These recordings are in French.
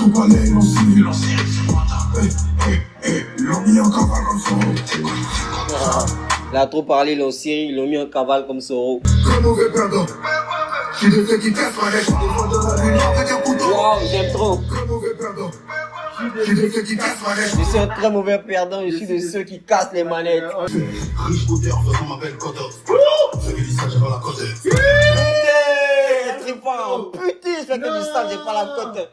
troupe à l'aile en civil. L'ont mis en cavale comme ça. La trop parlé, l'ont Syrie, ils l'ont mis en cavale comme Soro. Très mauvais perdant. Je suis de ceux qui cassent ma lettre. Wow, j'aime trop. Très mauvais perdant. Je suis de ceux qui cassent ma lettre. Je suis un très mauvais perdant, je suis de ceux qui cassent les manettes. Riche auteur, faisant ma belle cote. Ceux qui disent ça, j'ai pas la cote. Putain, très fort. Putain, je fais que du sale, j'ai pas la cote.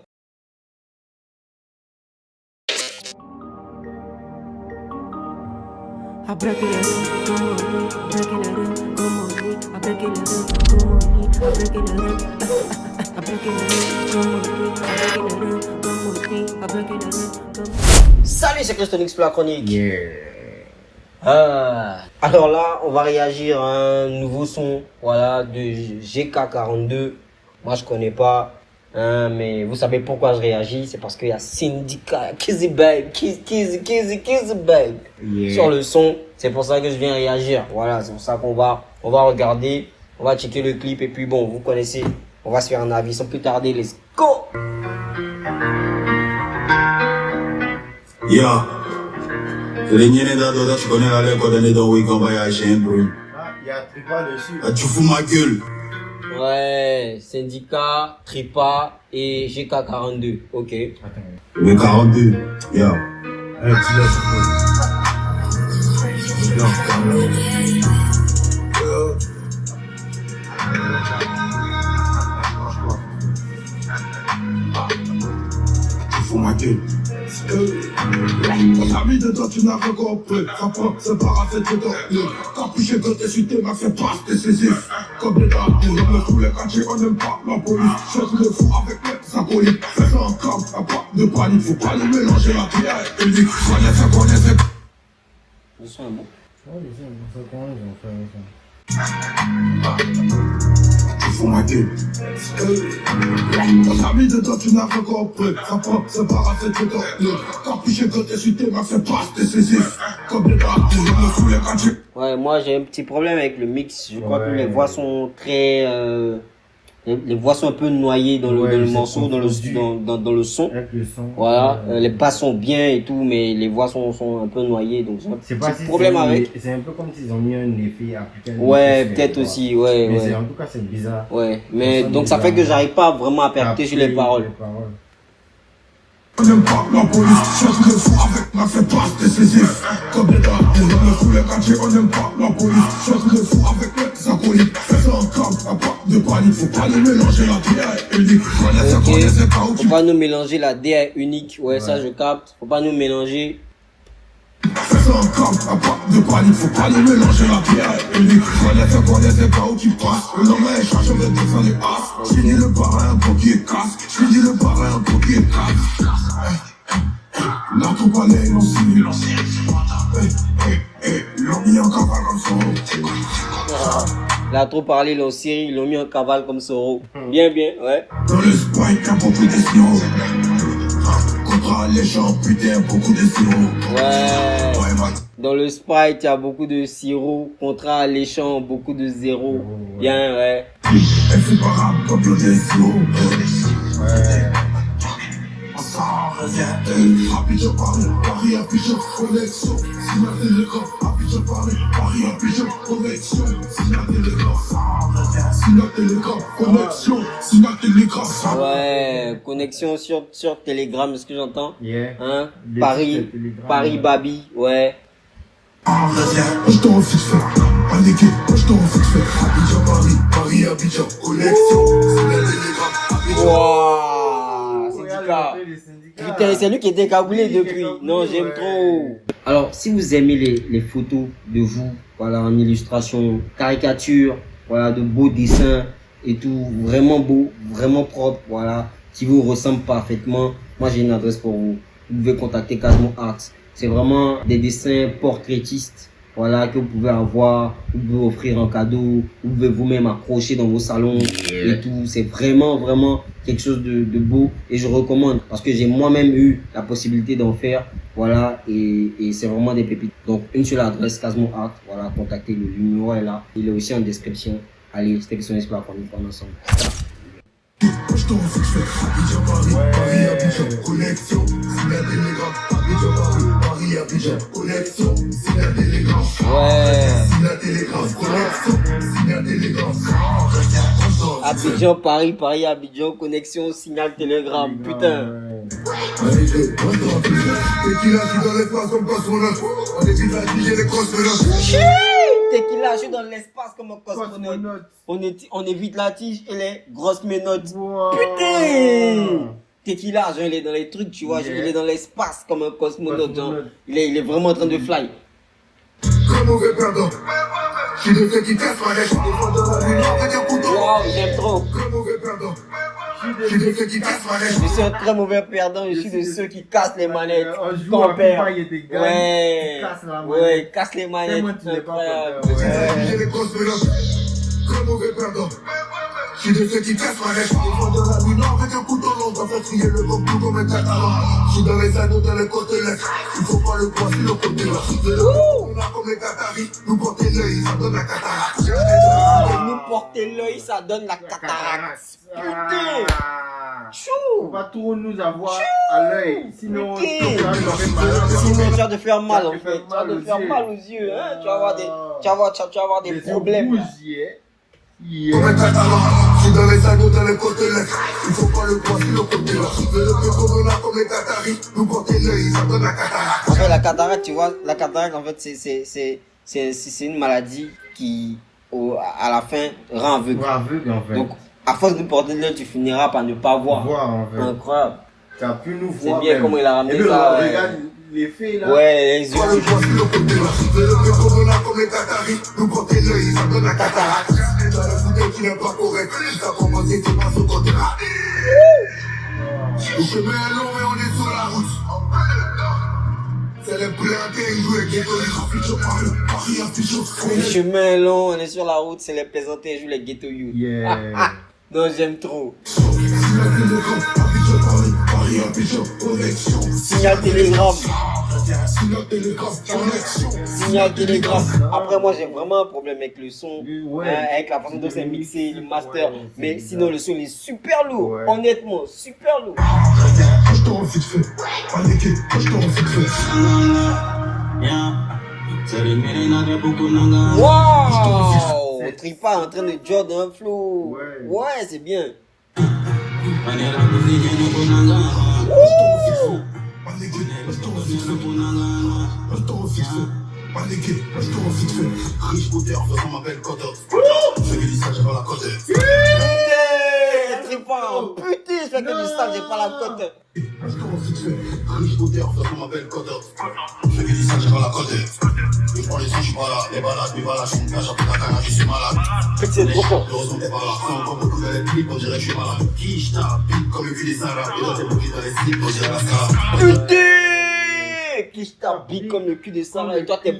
I break it in, come on me, breaking it in, come on me, I break it in, come on me, I break it in, I break it in, come on me, I break it in, come on me, I break it in, come on. Salut, c'est Christonix pour la chronique. Yeah. Alors là, on va réagir à un nouveau son, voilà, de GK42. Moi, je connais pas, hein, mais vous savez pourquoi je réagis, c'est parce qu'il y a Syndicat, Kizzy Babe, Kizzy Babe sur le son. C'est pour ça que je viens réagir. Voilà, c'est pour ça qu'on va regarder, on va checker le clip et puis bon, vous connaissez, on va se faire un avis sans plus tarder. Let's go. Yeah. C'est les niennes d'Adoda, tu connais la lettre qu'on donne dans Weekend Voyage, hein, bro. Ah, il y a Tripa dessus. Ah, tu fous ma gueule. Ouais, Syndicat, Tripa et GK42. Ok. Attends. Le 42. Yeah. Allez, tu laisses. Tu fous ma gueule. On a mis dedans, tu n'as pas compris. Ça prend, c'est pas assez de temps. Capuché quand t'es suité, m'a fait passe, t'es saisif. Comme les dames, dans tous les quartiers, on n'aime pas la police. Je suis le fou avec les acolytes. Fais ça en camp, y'a pas de panique. Faut pas les mélanger, la prière est unique. Connaissez. Le son est bon. Ouais, ça commence, ils ont fait ça. Tu fous ma gueule. On a mis dedans, tu n'as pas compris. Ça prend, c'est pas assez de temps. Capuché quand t'es suité, m'a fait passe, t'es saisif. Comme les dames, dans tous les quartiers. Ouais, moi j'ai un petit problème avec le mix. Je crois que les voix sont très. Les voix sont un peu noyées dans le morceau, dans le son. Avec le son. Voilà, les basses sont bien et tout, mais les voix sont un peu noyées. Donc j'ai un petit problème avec. C'est un peu comme s'ils ont mis un effet appliqué. Ouais, peut-être aussi, ouais. Mais en tout cas, c'est bizarre. Ouais, mais donc ça fait que j'arrive pas vraiment à percuter sur les paroles. On n'aime pas la police, cherche le fou avec ma fait passe, t'es saisif. Comme les dames, dans tous les quartiers, on n'aime pas la police, cherche le fou avec les acolytes. Fais ça en camp, y'a pas de panique, faut pas les mélanger, la prière est unique. Connaissez pas où Faut pas nous mélanger, la DA est unique. Ouais, ça je capte. Faut pas nous mélanger. fais ça en camp, y'a pas de panique, faut pas les mélanger, la prière est unique. Connaissez pas où tu passes, le nom est chargé de descendre les as. J'finis le parrain, un pot qui est casse, j'finis le parrain, un pot qui est casse. La troupe à l'aile en civil. L'ont mis en cavale comme ça. La trop parlé, l'ont Syrie, ils l'ont mis en cavale comme Soro. Bien, ouais. Dans le sprite, y'a beaucoup de sirop. Contre les gens, putain, beaucoup de sirop. Ouais. Dans le Sprite, il y a beaucoup de sirop. Contre alléchant, beaucoup de zéro. Bien, ouais. Inséparable comme le sirop. Ouais. On s'en revient. Abidjan, Paris, Abidjan, connexion. Signal Télécom, Abidjan, Paris, Abidjan, connexion. Signal Télécom, s'en revient. Signal Télécom, connexion. Signal Télécom, ça. Ouais, connexion sur Telegram, est-ce que j'entends? Yeah. Hein? Les Paris, titres de Telegram, Paris, Babi, ouais. Je t'en fixe fait, paniqué, je t'en fixe fait. Abidjan, Paris, Abidjan, connexion. Signal Télécom, Abidjan. Wouah, Syndicat. Putain, c'est lui qui était cagoulé depuis. Non, j'aime trop. Alors, si vous aimez les photos de vous, voilà, en illustration, caricature, voilà, de beaux dessins et tout, vraiment beau, vraiment propre, voilà, qui vous ressemble parfaitement, moi j'ai une adresse pour vous. Vous pouvez contacter Casmo Art. C'est vraiment des dessins portraitistes, voilà, que vous pouvez avoir, vous pouvez offrir en cadeau, vous pouvez vous-même accrocher dans vos salons et tout. C'est vraiment quelque chose de beau et je recommande parce que j'ai moi-même eu la possibilité d'en faire, voilà, et c'est vraiment des pépites. Donc une seule adresse, Casmo Art, voilà, contactez le numéro est là, il est aussi en description. Allez, c'était Christonix pour la chronique, on ensemble. Je t'en fixe fait, Abidjan, Paris, Abidjan. Abidjan, connexion, signal télégramme. Abidjan, Paris, Abidjan, connexion, signal télégramme. Ouais. Signal télégramme, connexion, signal télégramme. Abidjan, Paris, Abidjan, connexion, signal télégramme. Putain. Allez, Tequila, je suis dans l'espace comme cosmonaute. On est vite affiché les cosmonautes. Tequila, je suis dans l'espace comme un cosmonaute. On évite la tige et les grosses menottes. Wow. Putain! Tequila, genre, il est dans les trucs, tu vois. Il est dans l'espace comme un cosmonaute. Genre. Il est vraiment en train de fly. Très mauvais perdant. Je suis de ceux qui cassent ma lettre. Wow, j'aime trop. Très mauvais perdant. Je suis de ceux qui cassent ma lettre. Je suis un très mauvais perdant. Je suis de ceux qui cassent les manettes. On joue Quand à on perd. FIFA, il y a des gars Ouais. qui cassent la manette. Ouais, casse les manettes. Tellement tu n'es pas Incroyable. content, ouais. J'ai les cosmonautes. Très mauvais perdant. Je suis de ceux qui cassent ma lettre. Des fois dans la nuit, non, avec un couteau long, on fait crier le bambou comme un catalan. Je suis dans les anneaux, dans les côtelettes. Il faut pas le poids sur le côté là. De le on a comme les Qataris. Nous porter l'œil, ça donne la cataracte. Et nous porter l'œil, ça donne la cataracte. Putain! Ah. Chou! On va trop nous avoir à l'œil. Sinon, Putain. ça nous fait mal. Sinon, tu vas te faire mal en te fait. faire Tu vas mal te aux faire yeux. mal aux yeux. Hein? Tu vas avoir des Les problèmes. yeux rouges, yeah. Comme un catalan. Je suis dans les anneaux, dans les côtelettes. Il faut pas le poids sur le côté là. De le on a comme les Qataris. Nous porter l'œil, ça donne la cataracte. En fait, la cataracte, tu vois, la cataracte, en fait, c'est une maladie qui, à la fin, rend aveugle. Aveugle en fait. Donc, à force de porter l'œil, tu finiras par ne pas voir. Voir en fait. Incroyable. Tu as pu nous C'est voir. bien même. comment il a ramené Et puis, ça. regarde l'effet là. Ouais, les yeux. Pas le poids sur le côté là. De le on a comme les Qataris. Nous porter l'œil, ça donne la cataracte. Dans le football qui n'est pas correct. Ça commence et tu passes au côté là. Le chemin est long et on est sur la route. C'est les plaisantés, ils jouent les ghettos, ils affichent Paris, affichent Le chemin est long, on est sur la route, c'est les plaisantés, je joue les ghetto youth. Yeah. Non, j'aime trop. Paris, Abidjan, connexion. Signal télégramme. Signal télégramme, connexion. Signal télégramme. Après, moi, j'ai vraiment un problème avec le son, Ouais. avec la façon dont c'est mixé, le master. Ouais, Mais c'est sinon, bizarre. le son il est super lourd. Ouais. Honnêtement, super lourd. Je t'en vite fait. Paniqué, je t'en vite fait. Waouh! Tripa en train de jog dans un flow. Ouais. Ouais, c'est bien. Paniqué, je t'en vite fait. Je t'en vite fait. Paniqué, je t'en vite fait. Riche auteur, on m'appelle Kodo. Je lui dis ça, j'ai pas la cote. Putain! Tripa, putain, je fais que du sale, j'ai pas la cote. Je t'en vite fait. Riche auteur, on m'appelle Kodo. Je lui dis ça, j'ai pas la cote. Je prends les sons, je suis pas là. Les balades, mes balades, je suis une cage, après la canne, je suis malade. C'est trop fort. Heureusement t'es pas là. Quand on voit beaucoup de les clips, on dirait que je suis malade. Qui je tape, comme une fille des salades. Et dans tes bloqués dans les slips, on dirait la scala. Putain! Qui t'habille comme le cul de Sarah et toi t'es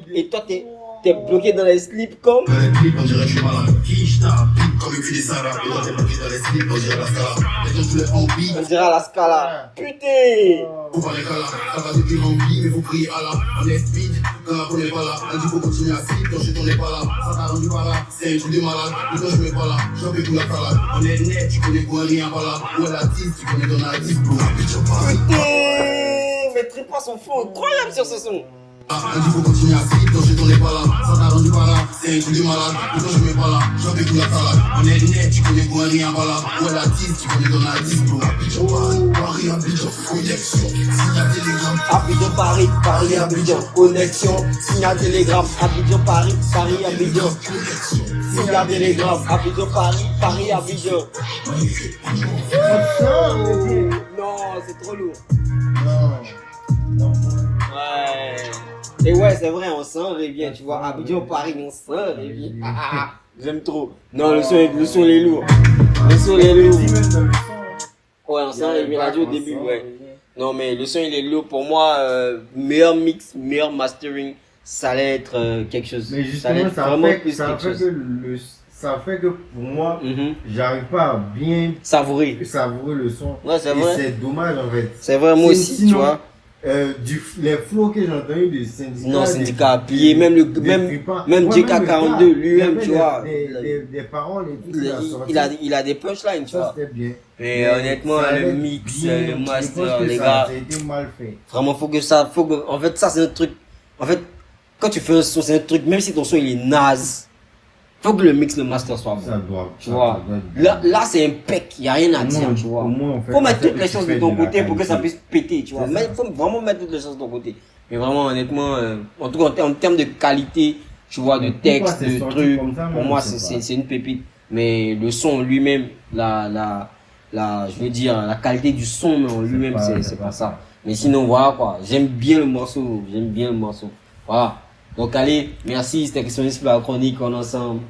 bloqué dans les slips comme. Dans les clips, on dirait que je suis malade. Qui je tape, comme une fille des salades. Et dans tes bloqués dans les slips, on dirait la scala. Les gens, tous les hobbies. On dirait à la scala. Putain! Faut pas les calas, ça va depuis rempli, mais faut prier Allah. On est speed, quand on n'est pas là. On dit faut continuer à slip, quand je t'en ai pas là. Ça t'a rendu pas là, c'est un truc de malade. Mais quand je mets pas là, j'en fais tout la salade. On est net, tu connais quoi, rien pas là. Où est l'artiste, tu connais ton artiste, bro. Putain! Mais Tripa son flow incroyable sur ce son. On dit faut continuer à slip, quand je t'en ai pas là. Ça t'a rendu pas là, c'est un truc de malade. Mais quand je mets pas là, j'en fais tout la salade. On est net, tu connais quoi, rien pas là. Où est l'artiste, tu connais ton artiste, bro. Paris, Abidjan, connexion. Signal télégramme. Abidjan, Paris, Abidjan, connexion. Signal télégramme, Abidjan, Paris, Abidjan. Signal télégramme, Abidjan, Paris, Abidjan. Non, c'est trop lourd. Non. Ouais. Et ouais, c'est vrai, on s'en revient, tu vois. Abidjan, Paris, on s'en revient. J'aime trop. Non, le son est lourd. Le son est lourd. Ouais, on s'en revient, l'a dit au début, ouais. Non, mais le son il est lourd. Pour moi, meilleur mix, meilleur mastering, ça allait être quelque chose. Mais ça allait justement, être vraiment plus quelque chose. ça fait que pour moi, Mhm. j'arrive pas à bien Savourer. savourer le son. Ouais, c'est Et vrai. c'est dommage en fait. C'est vrai, moi aussi, tu Sinon, vois. Les flots que j'ai entendus de Syndicat. Non, Syndicat plié, même JK42 lui-même, tu vois. Des paroles et tout. Il a des punchlines, tu vois. Ça, c'était bien. Mais honnêtement, le mix, le master, les gars. Ça a été mal fait. Vraiment, en fait, ça, c'est un truc. En fait, quand tu fais un son, c'est un truc, même si ton son il est naze, faut que le mix, le master soit bon. Ça doit. Tu vois. Là, c'est impec, il n'y a rien à dire, tu vois. Faut mettre toutes les choses de ton côté pour que ça puisse péter, tu vois. Mais faut vraiment mettre toutes les choses de ton côté. Mais vraiment, honnêtement, en tout cas, en termes de qualité, tu vois, de texte, de trucs, pour moi, c'est une pépite. Mais le son lui-même, je veux dire, la qualité du son en lui-même, c'est pas ça. Mais sinon, voilà quoi, j'aime bien le morceau. Voilà. Donc allez, merci, c'était Question pour la chronique, on est ensemble.